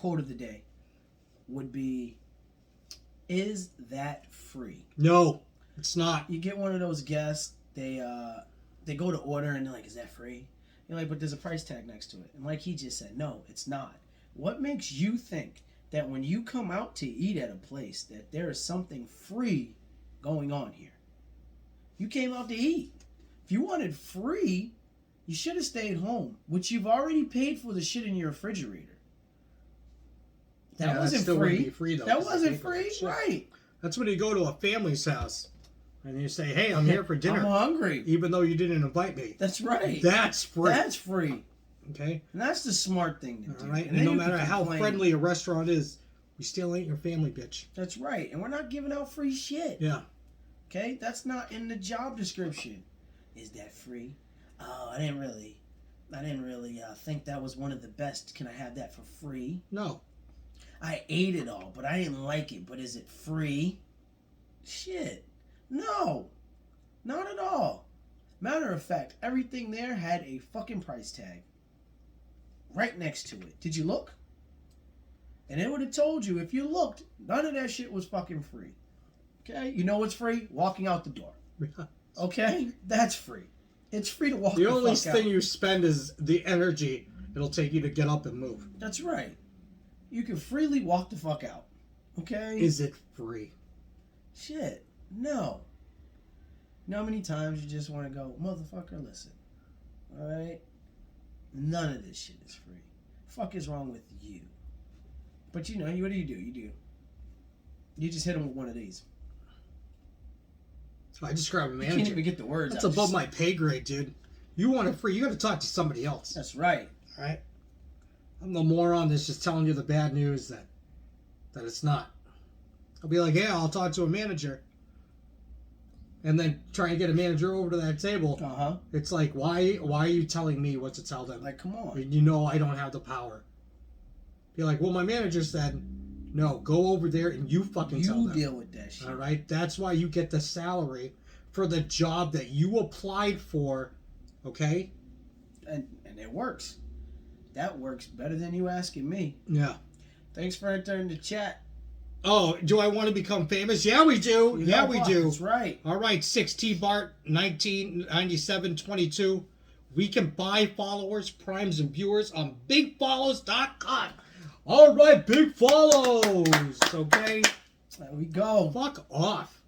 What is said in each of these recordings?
quote of the day would be, is that free? No, it's not. You get one of those guests, they go to order and they're like, is that free? You're like, but there's a price tag next to it. And like he just said, no, it's not. What makes you think that when you come out to eat at a place that there is something free going on here? You came out to eat. If you wanted free, you should have stayed home, which you've already paid for the shit in your refrigerator. That wasn't free. That wasn't free, right? That's when you go to a family's house and you say, hey, I'm here for dinner. I'm hungry. Even though you didn't invite me. That's right. That's free. That's free. Okay? And that's the smart thing to do. All right? And no matter how friendly a restaurant is, we still ain't your family, bitch. That's right. And we're not giving out free shit. Yeah. Okay? That's not in the job description. Is that free? Oh, I didn't really think that was one of the best. Can I have that for free? No. I ate it all, but I didn't like it. But is it free? Shit. No. Not at all. Matter of fact, everything there had a fucking price tag. Right next to it. Did you look? And it would have told you, if you looked, none of that shit was fucking free. Okay? You know what's free? Walking out the door. Okay? That's free. It's free to walk the fuck out. The only thing you spend is the energy it'll take you to get up and move. That's right. You can freely walk the fuck out. Okay? Is it free? Shit. No. You know how many times you just want to go, motherfucker, listen. Alright? None of this shit is free. Fuck is wrong with you? But you know, what do? You just hit him with one of these. I describe a manager. You can't even get the words That's out. above my pay grade, dude. You want it free, you got to talk to somebody else. That's right. All right? I'm the moron that's just telling you the bad news that it's not. I'll be like, yeah, I'll talk to a manager. And then try and get a manager over to that table. Uh-huh. It's like, why are you telling me what to tell them? Like, come on. You know I don't have the power. Be like, well, my manager said, no, go over there and you fucking tell them. You deal with that shit. All right? That's why you get the salary for the job that you applied for, okay? And it works. That works better than you asking me. Yeah. Thanks for entering the chat. Oh, do I want to become famous? Yeah, we do. Yeah, we do. That's right. All right, 6T Bart, 1997-22. We can buy followers, primes, and viewers on bigfollows.com. All right, big follows. Okay? There we go. Fuck off.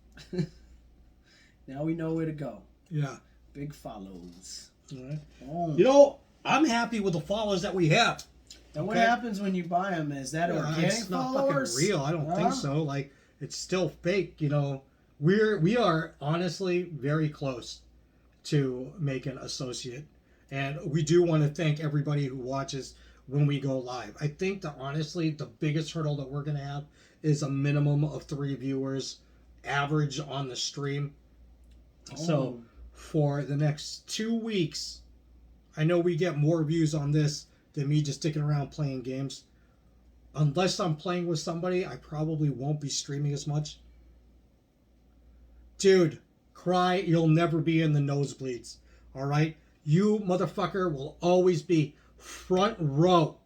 Now we know where to go. Yeah. Big follows. All right. Oh. You know, I'm happy with the followers that we have. And what happens when you buy them? Is that organic it's not followers? fucking real. I don't think so. Like, it's still fake. You know, we are honestly very close to making associate, and we do want to thank everybody who watches when we go live. I think that honestly, the biggest hurdle that we're gonna have is a minimum of 3 viewers average on the stream. Oh. So for the next 2 weeks, I know we get more views on this than me just sticking around playing games. Unless I'm playing with somebody, I probably won't be streaming as much. Dude, cry, you'll never be in the nosebleeds. Alright? You, motherfucker, will always be front row.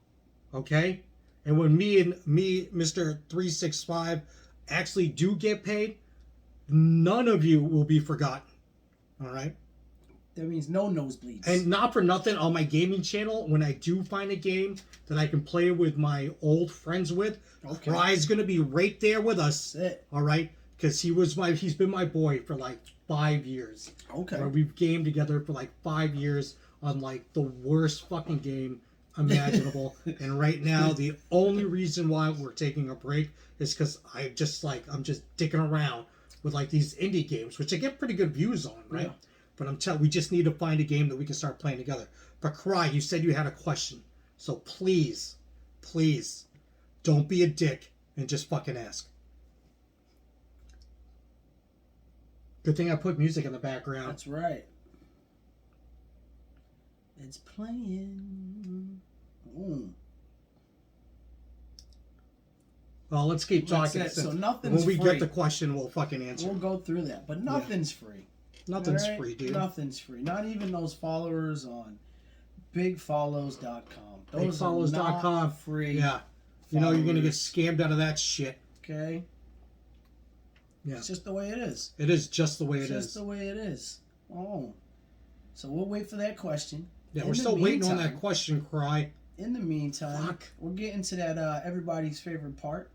Okay? And when me, Mr. 365, actually do get paid, none of you will be forgotten. Alright? That means no nosebleeds. And not for nothing, on my gaming channel, when I do find a game that I can play with my old friends with, Cry's going to be right there with us. That's it. All right? Because he's been my boy for like 5 years. Okay. Where we've gamed together for like 5 years on like the worst fucking game imaginable. And right now, the only reason why we're taking a break is because I'm just dicking around with like these indie games, which I get pretty good views on, right? Yeah. But we just need to find a game that we can start playing together. But Cry, you said you had a question. So please, don't be a dick and just fucking ask. Good thing I put music in the background. That's right. It's playing. Ooh. Well, let's keep talking. So nothing's free. When we get the question, we'll fucking answer. We'll go through that. But nothing's free. Nothing's free, dude. Nothing's free. Not even those followers on bigfollows.com. Those are not free You know you're gonna get followers. scammed out of that shit. Okay. Yeah. It's just the way it is. It is just the way it It's is. just the way it is. Oh. So we'll wait for that question. Yeah, In we're the still waiting on that meantime- question, Cry. In the meantime, Fuck. we're getting to that everybody's favorite part.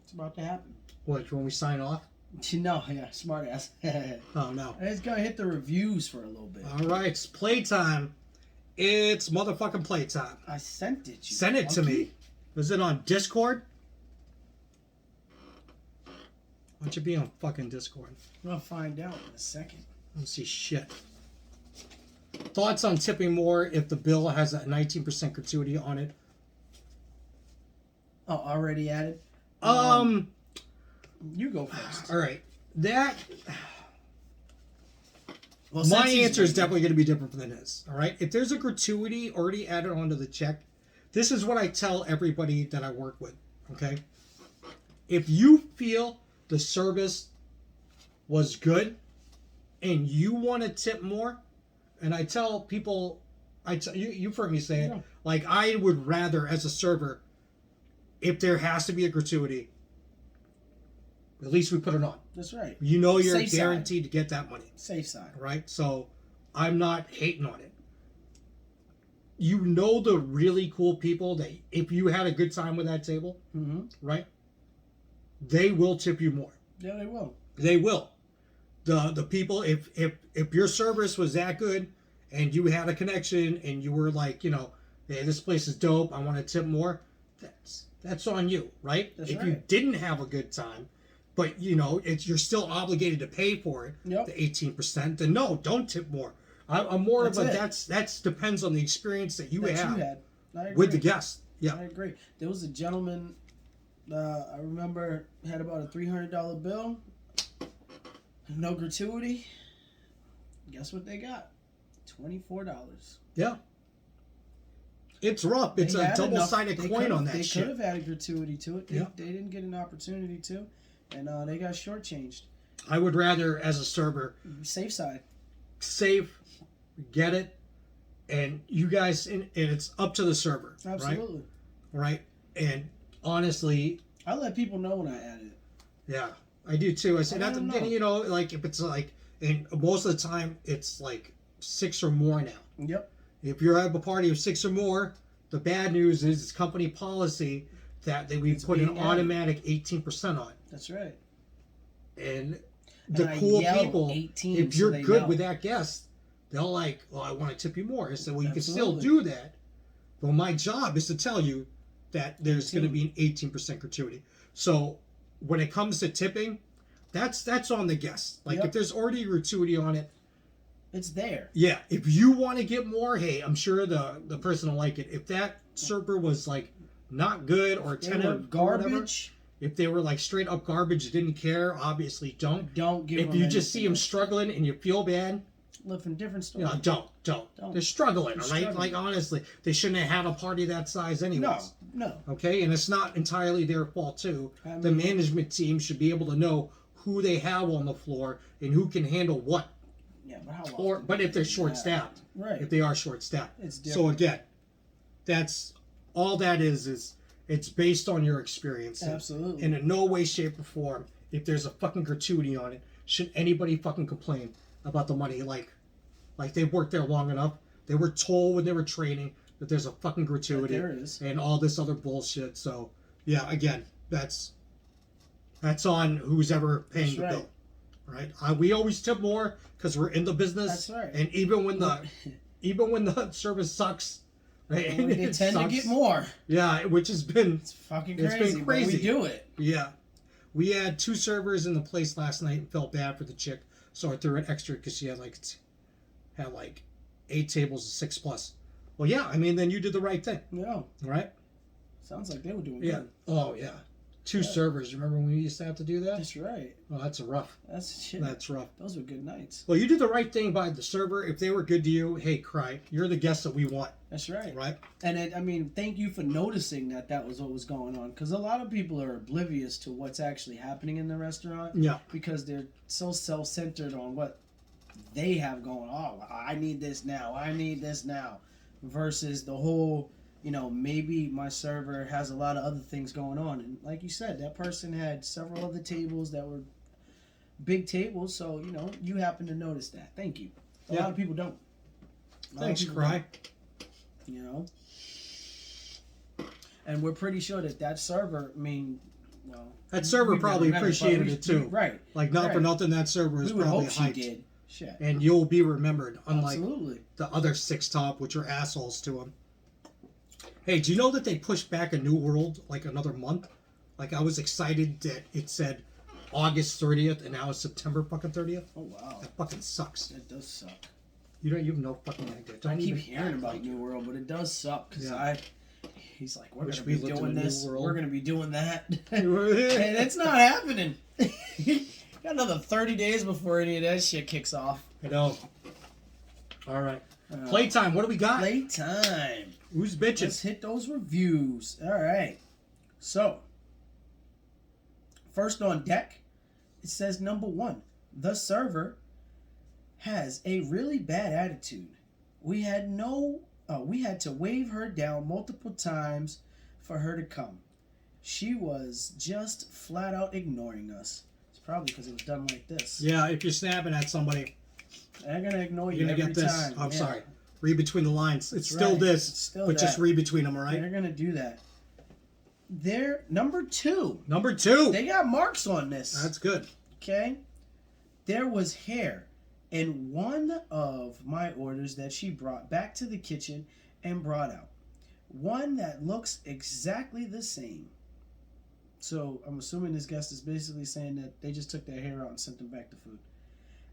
It's about to happen. What, when we sign off? No, yeah, smart ass. Oh, no. It's gonna hit the reviews for a little bit. All right, it's playtime. It's motherfucking playtime. I sent it. You Send it to monkey. me. Was it on Discord? Why don't you be on fucking Discord? I'm gonna find out in a second. I don't see shit. Thoughts on tipping more if the bill has a 19% gratuity on it? Oh, already added. You go first. All right. That Well, my since he's answer is waiting- definitely going to be different than his. All right. If there's a gratuity already added onto the check, this is what I tell everybody that I work with. Okay. If you feel the service was good and you want to tip more, and I tell people, you've heard me say it, Yeah. like I would rather as a server, if there has to be a gratuity, at least we put it on. That's right. You know you're Safe side. guaranteed to get that money, Safe side. right? So I'm not hating on it. You know the really cool people that if you had a good time with that table, Mm-hmm. right? They will tip you more. Yeah, they will. They will. The people, if your service was that good and you had a connection and you were like, you know, hey, this place is dope, I want to tip more, that's on you, right? That's if right. you didn't have a good time, but you know, you're still obligated to pay for it, Yep. the 18%, then no, don't tip more. I'm more That's of a it. that's depends on the experience that you That have you had. I agree. with the guest. Yeah. I agree. There was a gentleman I remember had about a $300 bill, no gratuity. Guess what they got? $24. Yeah. It's rough. It's They a had enough- double-sided they coin could've- on that They shit. could have added gratuity to it. They, Yeah. they didn't get an opportunity to, and they got shortchanged. I would rather, as a server, Safe side. save, get it, and you guys, and it's up to the server, Absolutely. right? And honestly, I let people know when I add it. yeah, I do too. I said, I at the don't beginning, know. you know, like if it's like, and most of the time it's like 6 or more now. Yep. If you're at a party of 6 or more, the bad news is it's company policy that we It's put an being added. automatic 18% on. That's right. And And the I cool yell people, 18 if so you're they good know. with that guest, they'll like, well, I want to tip you more. I said, well, you can Absolutely. still do that. But my job is to tell you that there's going to be an 18% gratuity. So when it comes to tipping, that's on the guest. Like Yep. if there's already a gratuity on it, It's there. yeah. If you want to get more, hey, I'm sure the person will like it. If that server was like not good or They were attentive, or whatever, garbage. if they were like straight up garbage, didn't care, obviously don't. Don't give If them you just see anything. them struggling and you feel bad, Live from different you stories. know, don't. They're struggling, They're right? struggling. Like honestly, they shouldn't have had a party that size anyways. No. Okay, and it's not entirely their fault too. I The mean- management team should be able to know who they have on the floor and who can handle what. Yeah, but how Or, often but do if they're they do short that? staffed, Right. if they are short staffed, It's so different. again, that's all that is it's based on your experience. Absolutely. And in no way, shape, or form, if there's a fucking gratuity on it, should anybody fucking complain about the money? Like they've worked there long enough. They were told when they were training that there's a fucking gratuity There is. and all this other bullshit. So yeah, again, that's on who's ever paying That's the right. bill, right? We always tip more because we're in the business. That's right. And even when the service sucks, right? They it tend to sucks. get more. Yeah, which has been It's fucking It's crazy. been But crazy. we do it. yeah. We had 2 servers in the place last night and felt bad for the chick, so I threw an extra because she had like 8 tables of 6 plus. Well, yeah, I mean, then you did the right thing, Yeah. right? Sounds like they were doing Yeah. good. Oh yeah. 2 servers. Remember when we used to have to do that? That's right. Oh, that's rough. That's shit. That's rough. Those were good nights. Well, you did the right thing by the server. If they were good to you, hey, cry. You're the guest that we want, That's right. right? And thank you for noticing that was what was going on. Because a lot of people are oblivious to what's actually happening in the restaurant. Yeah. Because they're so self-centered on what they have going. Oh, I need this now. I need this now. Versus the whole, you know, maybe my server has a lot of other things going on. And like you said, that person had several other tables that were big tables, so, you know, you happen to notice that. Thank you. A lot of people don't. Thanks, Cry. You know? And we're pretty sure that server, I mean, well... That server probably appreciated it, too. Right. Like, not for nothing, that server is probably hyped. Did. Shit. And you'll be remembered, unlike Absolutely. the other 6 top, which are assholes to him. Hey, do you know that they pushed back a New World, like, another month? Like, I was excited that it said August 30th, and now it's September fucking 30th. Oh, wow. That fucking sucks. That does suck. You have no fucking idea. I keep hearing about New World, but it does suck, because he's like, we're going to be doing this, we're going to be doing that. And it's not happening. Got another 30 days before any of that shit kicks off. I know. All right. Playtime, what do we got? Playtime. Who's bitching? Let's hit those reviews. All right. So, first on deck, it says number 1. The server has a really bad attitude. We had to wave her down multiple times for her to come. She was just flat out ignoring us. It's probably because it was done like this. Yeah, if you're snapping at somebody, they're gonna ignore you. You're gonna every get this. time. I'm sorry. Read between the lines. It's still right. this, It's still but that. just read between them, all right? They're gonna do that. They're number 2. Number 2. They got marks on this. That's good. Okay. There was hair in one of my orders that she brought back to the kitchen and brought out. One that looks exactly the same. So I'm assuming this guest is basically saying that they just took their hair out and sent them back to food.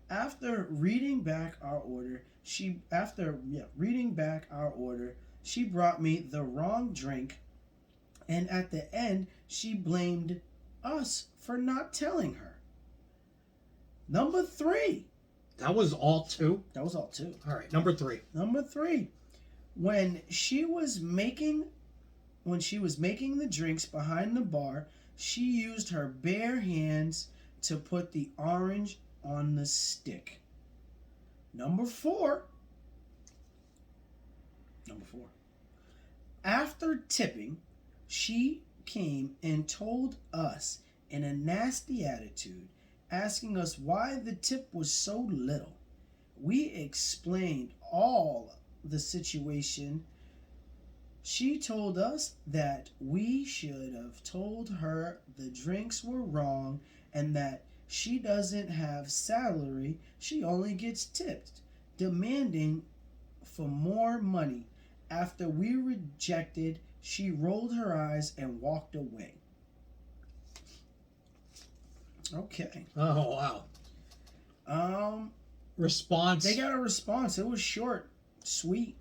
After reading back our order, she brought me the wrong drink, and at the end she blamed us for not telling her. Number 3. That was all 2? That was all 2. All right, number 3. Number 3. When she was making the drinks behind the bar, she used her bare hands to put the orange on the stick. Number 4. After tipping, she came and told us in a nasty attitude, asking us why the tip was so little. We explained all the situation. She told us that we should have told her the drinks were wrong and that she doesn't have salary, she only gets tipped, demanding for more money. After we rejected, she rolled her eyes and walked away. Okay. Oh, wow. Response. They got a response. It was short, sweet.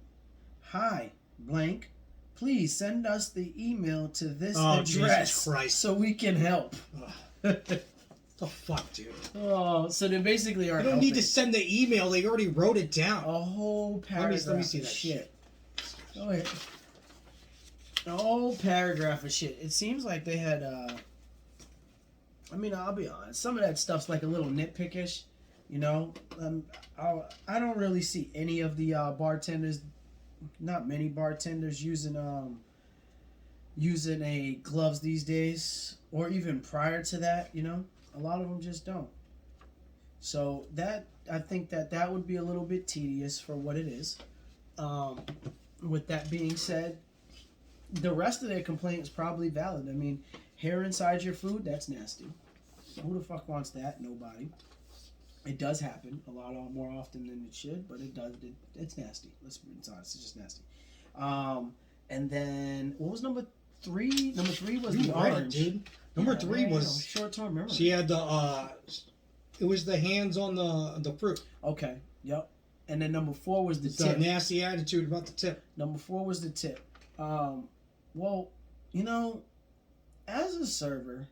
Hi, blank. Please send us the email to this address Jesus Christ. so we can help. The fuck, dude? Oh, so they basically are. You don't need to send the email. They already wrote it down. A whole paragraph. Let me see that shit. Go ahead. A whole paragraph of shit. It seems like they had. I mean, I'll be honest. Some of that stuff's like a little nitpickish. You know, I don't really see any of the bartenders. Not many bartenders using a gloves these days, or even prior to that. You know, a lot of them just don't. So that I think that would be a little bit tedious for what it is. With that being said, the rest of their complaint is probably valid. I mean, hair inside your food, that's nasty. Who the fuck wants that? Nobody. It does happen a lot more often than it should, but it does. It's nasty. Let's be honest. It's just nasty. And then what was number 3? Number 3 was the orange. Dude. Number 3 was short-term memory. She had the. It was the hands on the fruit. Okay. Yep. And then number 4 was the tip. The nasty attitude about the tip. Number 4 was the tip. Well, you know, as a server,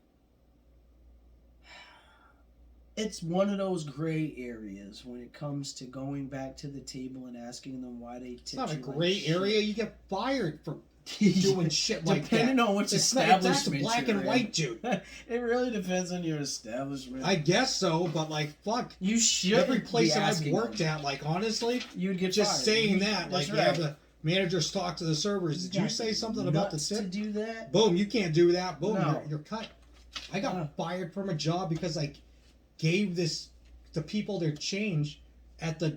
it's one of those gray areas when it comes to going back to the table and asking them why they tipped you. It's not a gray area. You get fired for doing shit like that. Depending on which establishment that's black and white, dude. It really depends on your establishment. I guess so, but like, fuck. You should. Every place I've worked at, like, honestly, you'd get just fired. saying that, like, you have the Managers talk to the servers. Did you say something about the nuts to tip? do that? Boom, you can't do that. Boom, No. you're cut. I got No. fired from a job because I gave the people their change at the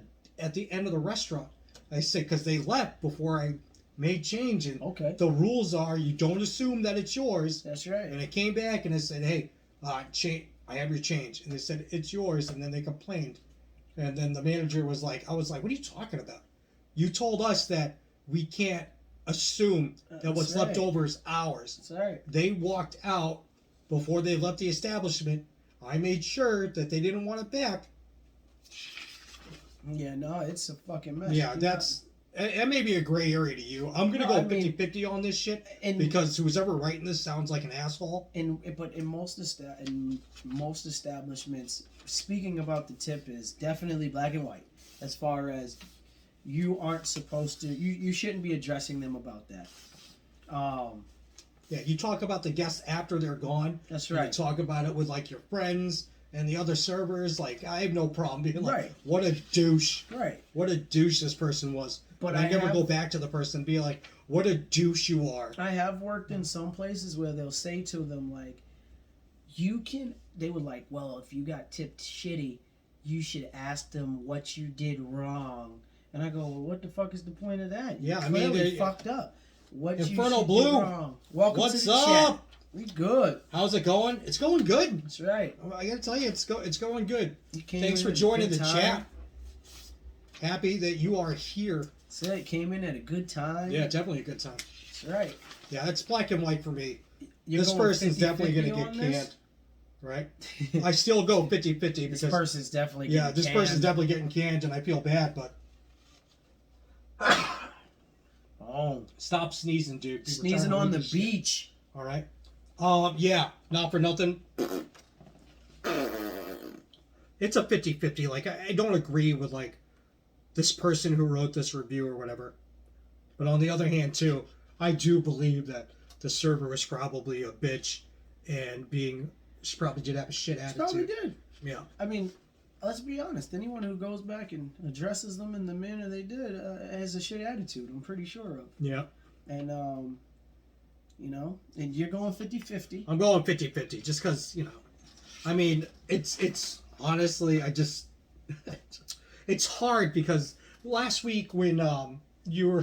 end of the restaurant. I said because they left before I made change, and Okay. the rules are you don't assume that it's yours. That's right. And I came back and I said, hey, I have your change, and they said it's yours, and then they complained, and then the manager was like, I was like, what are you talking about? You told us that we can't assume that what's right. left over is ours. That's right. They walked out before they left the establishment. I made sure that they didn't want it back. Yeah, no, it's a fucking mess. Yeah, it may be a gray area to you. I'm going to go 50-50 on this shit because who's ever writing this sounds like an asshole. But in most establishments, speaking about the tip is definitely black and white. As far as you aren't supposed to, you shouldn't be addressing them about that. Yeah, you talk about the guests after they're gone. That's right. You talk about it with like your friends and the other servers. Like, I have no problem being like, Right. what a douche. Right. What a douche this person was. But And I never have- go back to the person and be like, what a douche you are. I have worked in some places where they'll say to them like, they would like, well, if you got tipped shitty, you should ask them what you did wrong. And I go, well, what the fuck is the point of that? You Yeah, I mean, clearly fucked up. What Infernal you Blue, did wrong. Welcome what's to the up? chat. We good. How's it going? It's going good. That's right. I gotta tell you, it's going good. You came Thanks in for at a joining good the time. chat. Happy that you are here. So it came in at a good time. Yeah, definitely a good time. That's right. Yeah, it's black and white for me. You're This going person's 50-50 definitely gonna on get this? canned. Right? I still go 50-50 This because person's definitely yeah, getting this canned. person's definitely getting canned, and I feel bad, but Oh, stop sneezing, dude. People are trying sneezing to on read the this shit. beach. All right. Yeah, not for nothing. It's a 50-50. Like, I don't agree with, like, this person who wrote this review or whatever. But on the other hand, too, I do believe that the server was probably a bitch and she probably did have a shit attitude. Probably did. Yeah. I mean, let's be honest. Anyone who goes back and addresses them in the manner they did has a shit attitude. I'm pretty sure of. Yeah. And and you're going 50-50. I'm going 50-50 just because, I mean, it's honestly, it's hard because last week when you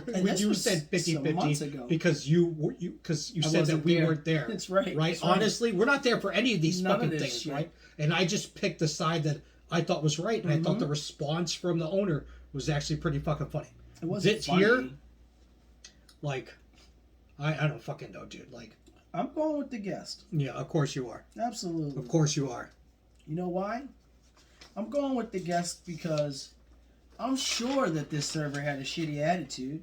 said 50-50 because you said that we weren't there. That's right. Right? That's right. Honestly, we're not there for any of these None fucking of this things, shit. right? And I just picked the side that I thought was right, and I thought the response from the owner was actually pretty fucking funny. It wasn't This funny. here, like, I don't fucking know, dude. Like, I'm going with the guest. yeah, of course you are. Absolutely. Of course you are. You know why? I'm going with the guest because I'm sure that this server had a shitty attitude.